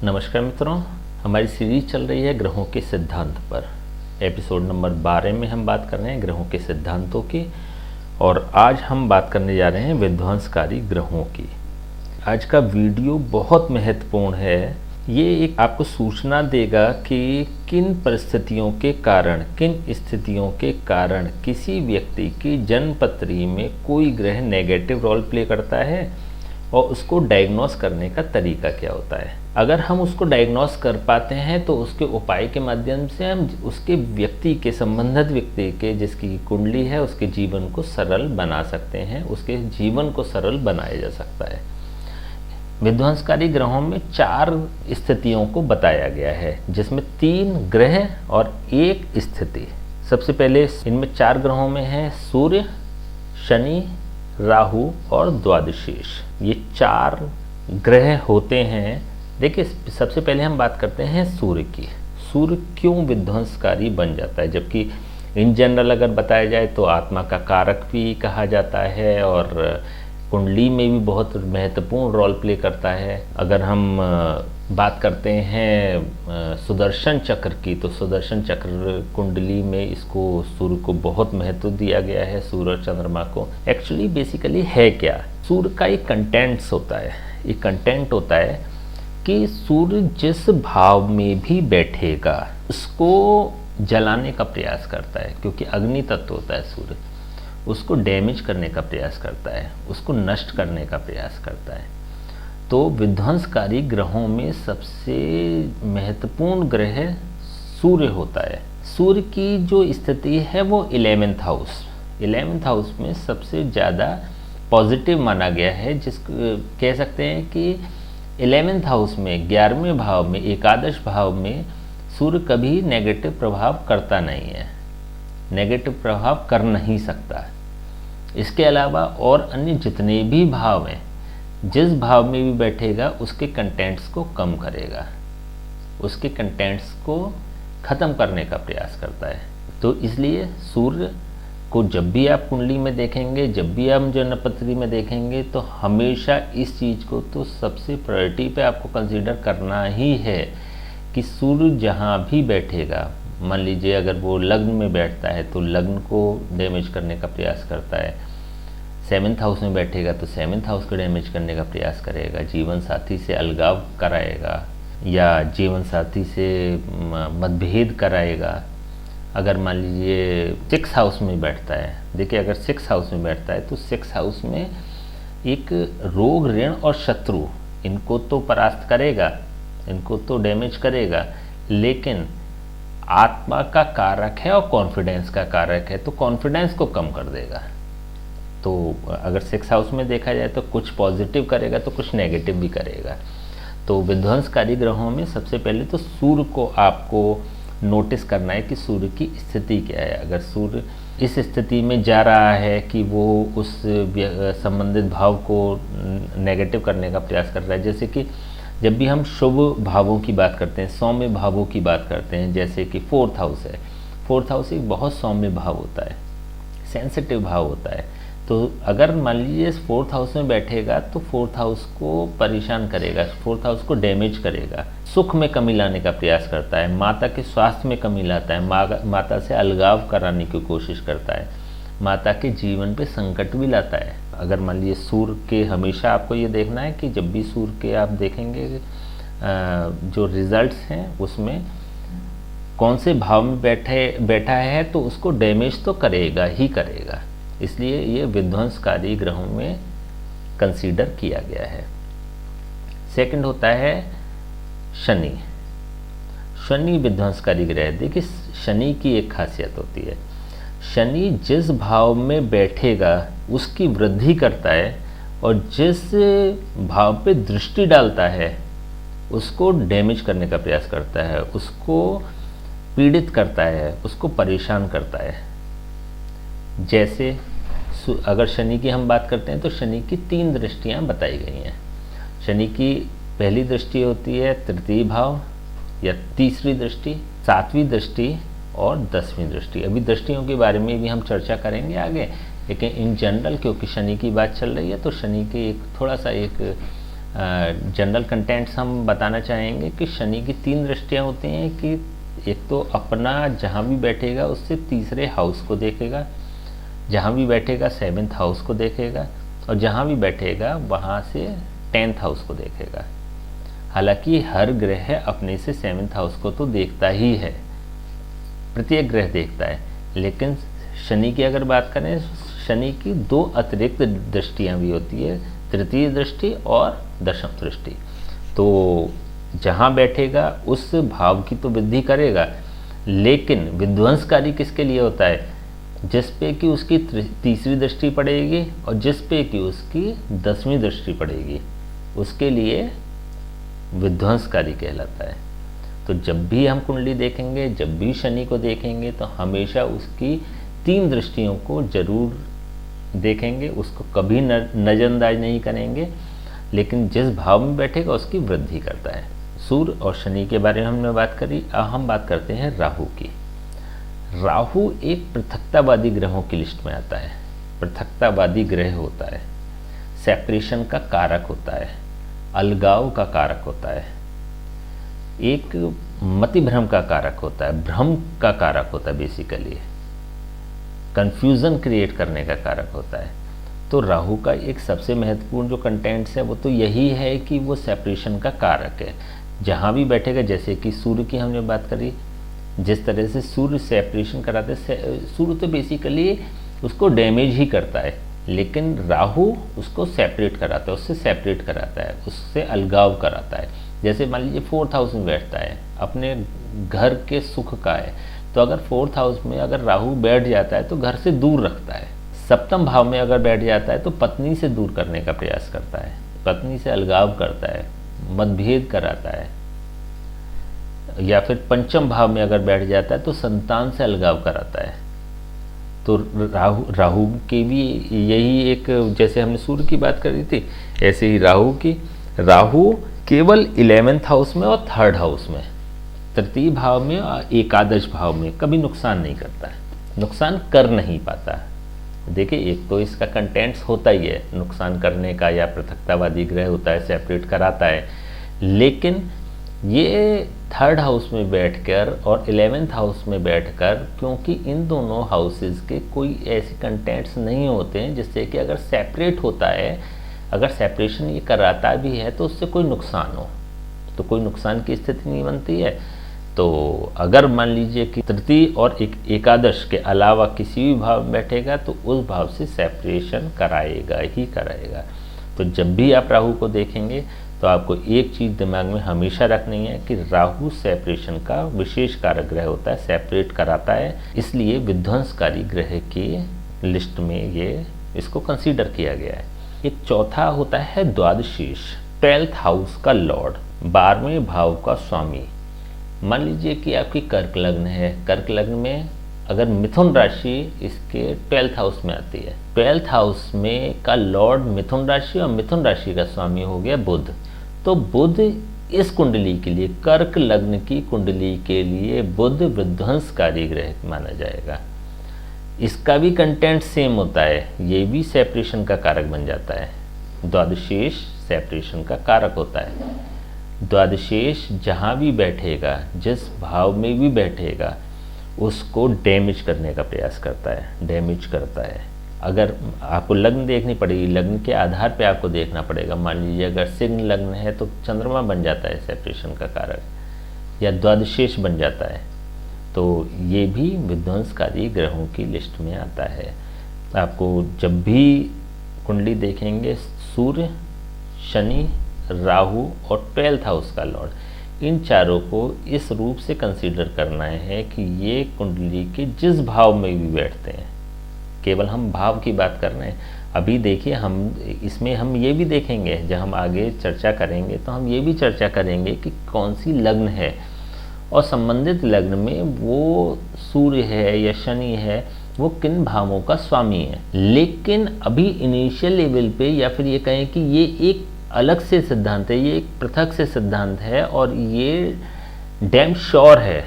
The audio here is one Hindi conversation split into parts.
नमस्कार मित्रों, हमारी सीरीज चल रही है ग्रहों के सिद्धांत पर। एपिसोड नंबर 12 में हम बात कर रहे हैं ग्रहों के सिद्धांतों की, और आज हम बात करने जा रहे हैं विध्वंसकारी ग्रहों की। आज का वीडियो बहुत महत्वपूर्ण है। ये एक आपको सूचना देगा कि किन परिस्थितियों के कारण, किन स्थितियों के कारण किसी व्यक्ति की जन्मपत्री में कोई ग्रह नेगेटिव रोल प्ले करता है और उसको डायग्नोस करने का तरीका क्या होता है। अगर हम उसको डायग्नोस कर पाते हैं तो उसके उपाय के माध्यम से हम उसके व्यक्ति के, संबंधित व्यक्ति के जिसकी कुंडली है, उसके जीवन को सरल बना सकते हैं, उसके जीवन को सरल बनाया जा सकता है। विध्वंसकारी ग्रहों में 4 स्थितियों को बताया गया है, जिसमें 3 ग्रह और 1 स्थिति। सबसे पहले इनमें 4 ग्रहों में है सूर्य, शनि, राहु और द्वादशीश। ये 4 ग्रह होते हैं। देखिए, सबसे पहले हम बात करते हैं सूर्य की। सूर्य क्यों विध्वंसकारी बन जाता है, जबकि इन जनरल अगर बताया जाए तो आत्मा का कारक भी कहा जाता है और कुंडली में भी बहुत महत्वपूर्ण रोल प्ले करता है। अगर हम बात करते हैं सुदर्शन चक्र की, तो सुदर्शन चक्र कुंडली में इसको, सूर्य को बहुत महत्व दिया गया है, सूर्य और चंद्रमा को। एक्चुअली बेसिकली है क्या, सूर्य का एक कंटेंट्स होता है, एक कंटेंट होता है कि सूर्य जिस भाव में भी बैठेगा उसको जलाने का प्रयास करता है, क्योंकि अग्नि तत्व होता है सूर्य। उसको डैमेज करने का प्रयास करता है, उसको नष्ट करने का प्रयास करता है। तो विध्वंसकारी ग्रहों में सबसे महत्वपूर्ण ग्रह सूर्य होता है। सूर्य की जो स्थिति है वो 11th हाउस, 11th हाउस में सबसे ज़्यादा पॉजिटिव माना गया है। कह सकते हैं कि 11th हाउस में, 11वें भाव में, एकादश भाव में सूर्य कभी नेगेटिव प्रभाव करता नहीं है, नेगेटिव प्रभाव कर नहीं सकता। इसके अलावा और अन्य जितने भी भाव हैं, जिस भाव में भी बैठेगा उसके कंटेंट्स को कम करेगा, उसके कंटेंट्स को ख़त्म करने का प्रयास करता है। तो इसलिए सूर्य को जब भी आप कुंडली में देखेंगे, जब भी आप जन्मपत्री में देखेंगे, तो हमेशा इस चीज़ को तो सबसे प्रायोरिटी पे आपको कंसीडर करना ही है कि सूर्य जहाँ भी बैठेगा, मान लीजिए अगर वो लग्न में बैठता है तो लग्न को डैमेज करने का प्रयास करता है, 7th हाउस में बैठेगा तो 7th हाउस को डैमेज करने का प्रयास करेगा, जीवन साथी से अलगाव कराएगा या जीवन साथी से मतभेद कराएगा। अगर मान लीजिए 6th हाउस में बैठता है, देखिए अगर 6th हाउस में बैठता है तो 6th हाउस में एक रोग, ऋण और शत्रु, इनको तो परास्त करेगा, इनको तो डैमेज करेगा, लेकिन आत्मा का कारक है और कॉन्फिडेंस का कारक है, तो कॉन्फिडेंस को कम कर देगा। तो अगर 6th हाउस में देखा जाए तो कुछ पॉजिटिव करेगा तो कुछ नेगेटिव भी करेगा। तो विध्वंसकारी ग्रहों में सबसे पहले तो सूर्य को आपको नोटिस करना है कि सूर्य की स्थिति क्या है। अगर सूर्य इस स्थिति में जा रहा है कि वो उस संबंधित भाव को नेगेटिव करने का प्रयास कर रहा है, जैसे कि जब भी हम शुभ भावों की बात करते हैं, सौम्य भावों की बात करते हैं, जैसे कि 4th हाउस है, 4th हाउस एक बहुत सौम्य भाव होता है, सेंसिटिव भाव होता है। तो अगर मान लीजिए 4th हाउस में बैठेगा तो 4th हाउस को परेशान करेगा, 4th हाउस को डैमेज करेगा, सुख में कमी लाने का प्रयास करता है, माता के स्वास्थ्य में कमी लाता है, माता से अलगाव कराने की कोशिश करता है, माता के जीवन पे संकट भी लाता है। अगर मान लीजिए सूर्य के, हमेशा आपको ये देखना है कि जब भी सूर्य के आप देखेंगे जो रिजल्ट्स हैं उसमें कौन से भाव में बैठा है तो उसको डैमेज तो करेगा ही करेगा। इसलिए ये विध्वंसकारी ग्रहों में कंसीडर किया गया है। सेकंड होता है शनि। शनि विध्वंसकारी ग्रह। देखिए, शनि की एक खासियत होती है, शनि जिस भाव में बैठेगा उसकी वृद्धि करता है, और जिस भाव पे दृष्टि डालता है उसको डैमेज करने का प्रयास करता है, उसको पीड़ित करता है, उसको परेशान करता है। जैसे अगर शनि की हम बात करते हैं तो शनि की 3 दृष्टियां बताई गई हैं। शनि की पहली दृष्टि होती है 3य भाव या तीसरी दृष्टि, 7वीं दृष्टि और 10वीं दृष्टि। अभी दृष्टियों के बारे में भी हम चर्चा करेंगे आगे, लेकिन इन जनरल क्योंकि शनि की बात चल रही है तो शनि की एक थोड़ा सा एक जनरल कंटेंट्स हम बताना चाहेंगे कि शनि की 3 दृष्टियाँ होती हैं कि एक तो अपना जहाँ भी बैठेगा उससे तीसरे हाउस को देखेगा, जहाँ भी बैठेगा 7th हाउस को देखेगा, और जहाँ भी बैठेगा वहाँ से 10th हाउस को देखेगा। हालांकि हर ग्रह अपने से 7th हाउस को तो देखता ही है, प्रत्येक ग्रह देखता है, लेकिन शनि की अगर बात करें, शनि की 2 अतिरिक्त दृष्टियाँ भी होती है, तृतीय दृष्टि और दशम दृष्टि। तो जहाँ बैठेगा उस भाव की तो वृद्धि करेगा, लेकिन विध्वंसकारी किसके लिए होता है? जिस पे कि उसकी तीसरी दृष्टि पड़ेगी और जिस पे कि उसकी 10वीं दृष्टि पड़ेगी, उसके लिए विध्वंसकारी कहलाता है। तो जब भी हम कुंडली देखेंगे, जब भी शनि को देखेंगे, तो हमेशा उसकी 3 दृष्टियों को जरूर देखेंगे, उसको कभी नज़रअंदाज नहीं करेंगे, लेकिन जिस भाव में बैठेगा उसकी वृद्धि करता है। सूर्य और शनि के बारे में हमने बात करी। अब हम बात करते हैं राहु की। राहु एक पृथकतावादी ग्रहों की लिस्ट में आता है। पृथकतावादी ग्रह होता है, सेपरेशन का कारक होता है, अलगाव का कारक होता है, एक मति भ्रम का कारक होता है, भ्रम का कारक होता है, बेसिकली कंफ्यूजन क्रिएट करने का कारक होता है। तो राहु का एक सबसे महत्वपूर्ण जो कंटेंट्स है वो तो यही है कि वो सेपरेशन का कारक है। जहाँ भी बैठेगा, जैसे कि सूर्य की हमने बात करी, जिस तरह से सूर्य सेपरेशन कराते, सूर्य तो बेसिकली उसको डैमेज ही करता है, लेकिन राहु उसको सेपरेट कराता है, उससे सेपरेट कराता है, उससे अलगाव कराता है। जैसे मान लीजिए 4th हाउस में बैठता है, अपने घर के सुख का है, तो अगर 4th हाउस में अगर राहु बैठ जाता है तो घर से दूर रखता है। 7th भाव में अगर बैठ जाता है तो पत्नी से दूर करने का प्रयास करता है, पत्नी से अलगाव करता है, मतभेद कराता है। या फिर 5th भाव में अगर बैठ जाता है तो संतान से अलगाव कराता है। तो राहु के भी यही एक, जैसे हमने सूर्य की बात करी थी, ऐसे ही राहु केवल 11th हाउस में और 3rd हाउस में, तृतीय भाव में और एकादश भाव में कभी नुकसान नहीं करता है, नुकसान कर नहीं पाता। देखिए, एक तो इसका कंटेंट्स होता ही है नुकसान करने का, या पृथकतावादी ग्रह होता है, सेपरेट कराता है, लेकिन ये 3rd हाउस में बैठकर और 11th हाउस में बैठकर, क्योंकि इन दोनों हाउसेस के कोई ऐसे कंटेंट्स नहीं होते हैं जिससे कि अगर सेपरेट होता है, अगर सेपरेशन ये कराता भी है तो उससे कोई नुकसान हो, तो कोई नुकसान की स्थिति नहीं बनती है। तो अगर मान लीजिए कि तृतीय और एकादश के अलावा किसी भी भाव में बैठेगा तो उस भाव से सेपरेशन कराएगा ही कराएगा। तो जब भी आप राहु को देखेंगे तो आपको एक चीज़ दिमाग में हमेशा रखनी है कि राहु सेपरेशन का विशेष कारक ग्रह होता है, सेपरेट कराता है, इसलिए विध्वंसकारी ग्रह की लिस्ट में ये इसको कंसीडर किया गया है। एक चौथा होता है द्वादशीश, 12th हाउस का लॉर्ड, 12वें भाव का स्वामी। मान लीजिए कि आपकी कर्क लग्न है, कर्क लग्न में अगर मिथुन राशि इसके 12th हाउस में आती है, 12th हाउस में का लॉर्ड मिथुन राशि और मिथुन राशि का स्वामी हो गया बुध। तो बुध इस कुंडली के लिए, कर्क लग्न की कुंडली के लिए बुध विध्वंसकारी ग्रह माना जाएगा। इसका भी कंटेंट सेम होता है, ये भी सेपरेशन का कारक बन जाता है। द्वादशेष सेपरेशन का कारक होता है। द्वादशेष जहाँ भी बैठेगा, जिस भाव में भी बैठेगा, उसको डैमेज करने का प्रयास करता है, डैमेज करता है। अगर आपको लग्न देखनी पड़ेगी, लग्न के आधार पे आपको देखना पड़ेगा। मान लीजिए अगर सिंह लग्न है तो चंद्रमा बन जाता है सेपरेशन का कारक, या द्वादशेष बन जाता है। तो ये भी विध्वंसकारी ग्रहों की लिस्ट में आता है। आपको जब भी कुंडली देखेंगे, सूर्य, शनि, राहु और 12th हाउस का लॉर्ड, इन चारों को इस रूप से कंसीडर करना है कि ये कुंडली के जिस भाव में भी बैठते हैं, केवल हम भाव की बात कर रहे हैं। अभी देखिए, हम इसमें हम ये भी देखेंगे, जब हम आगे चर्चा करेंगे तो हम ये भी चर्चा करेंगे कि कौन सी लग्न है और संबंधित लग्न में वो सूर्य है या शनि है, वो किन भावों का स्वामी है। लेकिन अभी इनिशियल लेवल पे, या फिर ये कहें कि ये एक अलग से सिद्धांत है, ये एक पृथक से सिद्धांत है, और ये डैम श्योर है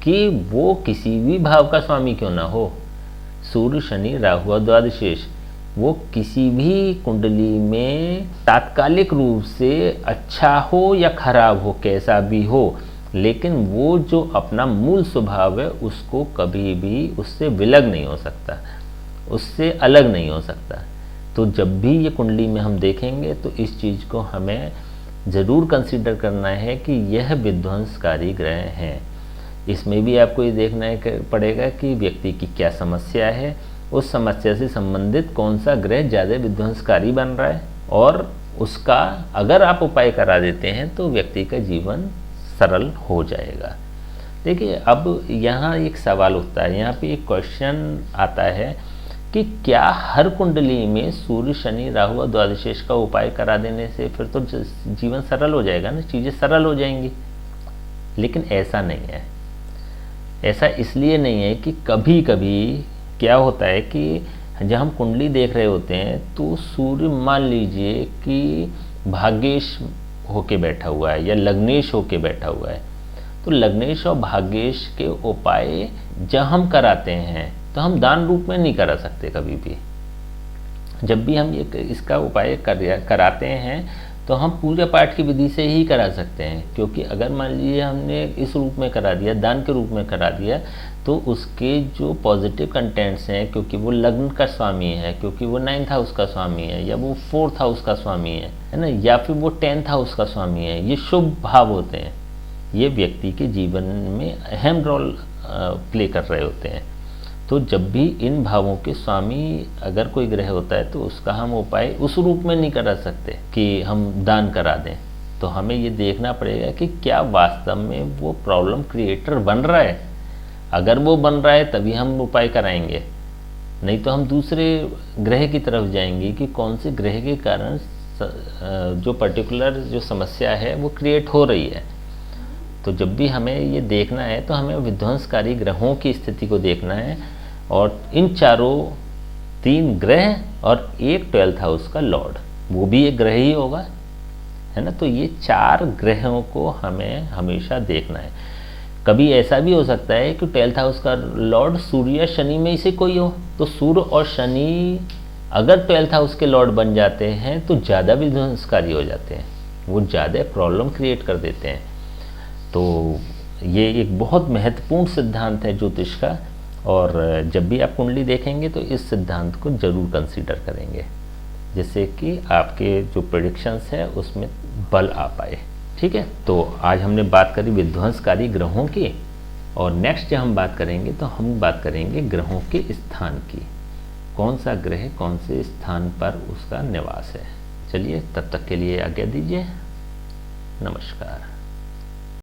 कि वो किसी भी भाव का स्वामी क्यों ना हो, सूर्य, शनि, राहु और द्वादशेष, वो किसी भी कुंडली में तात्कालिक रूप से अच्छा हो या खराब हो, कैसा भी हो, लेकिन वो जो अपना मूल स्वभाव है उसको कभी भी उससे विलग नहीं हो सकता, उससे अलग नहीं हो सकता। तो जब भी ये कुंडली में हम देखेंगे तो इस चीज़ को हमें ज़रूर कंसीडर करना है कि यह विध्वंसकारी ग्रह हैं। इसमें भी आपको ये देखना पड़ेगा कि व्यक्ति की क्या समस्या है, उस समस्या से संबंधित कौन सा ग्रह ज़्यादा विध्वंसकारी बन रहा है, और उसका अगर आप उपाय करा देते हैं तो व्यक्ति का जीवन सरल हो जाएगा। देखिए, अब यहाँ एक सवाल उठता है, यहाँ पे एक क्वेश्चन आता है कि क्या हर कुंडली में सूर्य, शनि, राहु और द्वादशेष का उपाय करा देने से फिर तो जीवन सरल हो जाएगा ना, चीज़ें सरल हो जाएंगी। लेकिन ऐसा नहीं है। ऐसा इसलिए नहीं है कि कभी कभी क्या होता है कि जब हम कुंडली देख रहे होते हैं तो सूर्य मान लीजिए कि भाग्येश होके बैठा हुआ है या लग्नेश होके बैठा हुआ है, तो लग्नेश और भाग्येश के उपाय जब हम कराते हैं तो हम दान रूप में नहीं करा सकते कभी भी। जब भी हम ये इसका उपाय कराते हैं तो हम पूजा पाठ की विधि से ही करा सकते हैं, क्योंकि अगर मान लीजिए हमने इस रूप में करा दिया, दान के रूप में करा दिया, तो उसके जो पॉजिटिव कंटेंट्स हैं, क्योंकि वो लग्न का स्वामी है, क्योंकि वो 9th हाउस का स्वामी है, या वो 4th हाउस का स्वामी है ना, या फिर वो 10th हाउस का स्वामी है, ये शुभ भाव होते हैं, ये व्यक्ति के जीवन में अहम रोल प्ले कर रहे होते हैं। तो जब भी इन भावों के स्वामी अगर कोई ग्रह होता है तो उसका हम उपाय उस रूप में नहीं करा सकते कि हम दान करा दें। तो हमें ये देखना पड़ेगा कि क्या वास्तव में वो प्रॉब्लम क्रिएटर बन रहा है। अगर वो बन रहा है तभी हम उपाय कराएंगे, नहीं तो हम दूसरे ग्रह की तरफ जाएंगे कि कौन से ग्रह के कारण जो पर्टिकुलर जो समस्या है वो क्रिएट हो रही है। तो जब भी हमें ये देखना है तो हमें विध्वंसकारी ग्रहों की स्थिति को देखना है, और इन चारों 3 ग्रह और एक 12th हाउस का लॉर्ड, वो भी एक ग्रह ही होगा, है ना। तो ये 4 ग्रहों को हमें हमेशा देखना है। कभी ऐसा भी हो सकता है कि 12th हाउस का लॉर्ड सूर्य या शनि में से कोई हो, तो सूर्य और शनि अगर 12th हाउस के लॉर्ड बन जाते हैं तो ज़्यादा विध्वंसकारी हो जाते हैं, वो ज़्यादा प्रॉब्लम क्रिएट कर देते हैं। तो ये एक बहुत महत्वपूर्ण सिद्धांत है ज्योतिष का, और जब भी आप कुंडली देखेंगे तो इस सिद्धांत को जरूर कंसीडर करेंगे, जिससे कि आपके जो प्रेडिक्शंस है उसमें बल आ पाए। ठीक है, तो आज हमने बात करी विध्वंसकारी ग्रहों की, और नेक्स्ट जब हम बात करेंगे तो हम बात करेंगे ग्रहों के स्थान की, कौन सा ग्रह कौन से स्थान पर उसका निवास है। चलिए, तब तक के लिए आज्ञा दीजिए। नमस्कार।